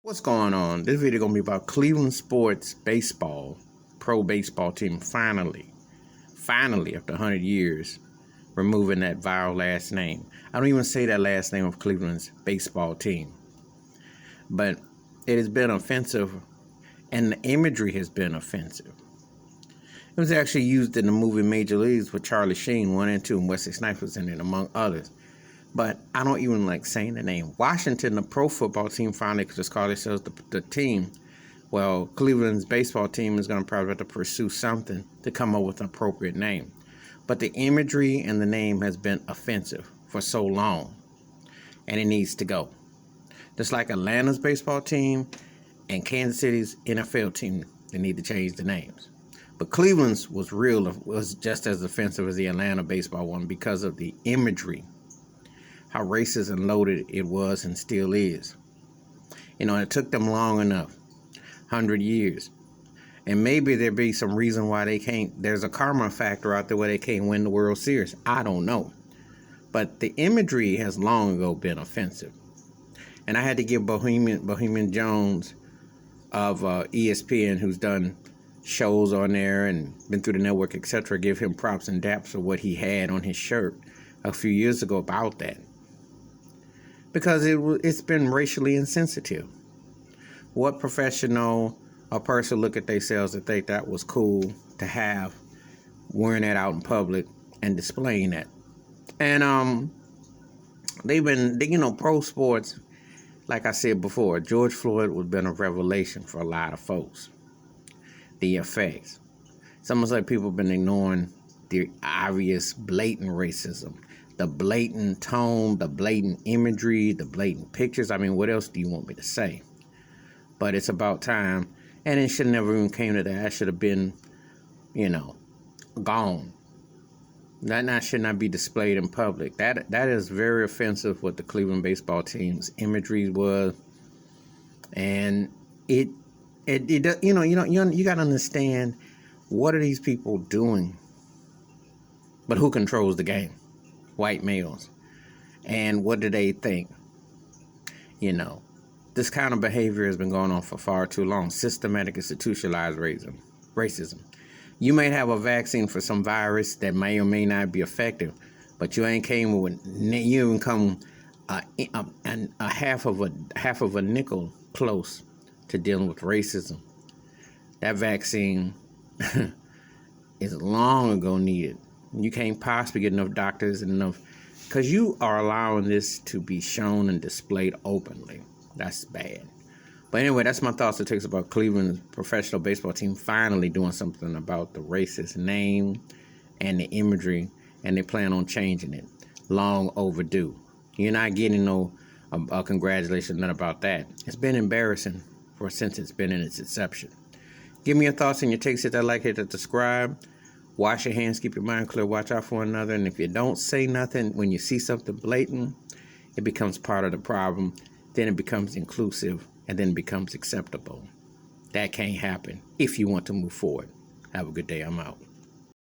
What's going on? This video gonna be about Cleveland sports baseball, pro baseball team finally after 100 years, removing that vile last name. I don't even say that last name of Cleveland's baseball team, but it has been offensive, and the imagery has been offensive. It was actually used in the movie Major Leagues with Charlie Sheen 1 and 2, and Wesley Snipes was in it, among others. But I don't even like saying the name. Washington, the pro football team, finally could just call themselves the team. Well, Cleveland's baseball team is going to probably have to pursue something to come up with an appropriate name. But the imagery and the name has been offensive for so long, and it needs to go. Just like Atlanta's baseball team and Kansas City's NFL team, they need to change the names. But Cleveland's was just as offensive as the Atlanta baseball one because of the imagery, how racist and loaded it was and still is. It took them long enough, 100 years. And maybe there'd be some reason why they can't. There's a karma factor out there where they can't win the World Series. I don't know. But the imagery has long ago been offensive. And I had to give Bohemian Jones of ESPN, who's done shows on there and been through the network, etc., give him props and daps for what he had on his shirt a few years ago about that. Because it's been racially insensitive. What professional or person look at themselves and think that was cool to have, wearing that out in public and displaying that? And they've been, pro sports, like I said before, George Floyd would have been a revelation for a lot of folks. The effects. It's almost like people have been ignoring the obvious, blatant racism. The blatant tone, the blatant imagery, the blatant pictures. I mean, what else do you want me to say? But it's about time. And it should never even came to that. It should have been, gone. That should not be displayed in public. That is very offensive what the Cleveland baseball team's imagery was. And you got to understand, what are these people doing? But who controls the game? White males. And what do they think? This kind of behavior has been going on for far too long. Systematic institutionalized racism. You may have a vaccine for some virus that may or may not be effective, but you ain't come a half of a nickel close to dealing with racism. That vaccine is long ago needed. You can't possibly get enough doctors and enough, because you are allowing this to be shown and displayed openly. That's bad. But anyway, that's my thoughts and takes about Cleveland's professional baseball team finally doing something about the racist name and the imagery, and they plan on changing it. Long overdue. You're not getting no congratulations, none about that. It's been embarrassing since it's been in its inception. Give me your thoughts and your takes. Hit that like, hit that subscribe. Wash your hands, keep your mind clear, watch out for one another. And if you don't say nothing, when you see something blatant, it becomes part of the problem. Then it becomes inclusive, and then it becomes acceptable. That can't happen if you want to move forward. Have a good day. I'm out.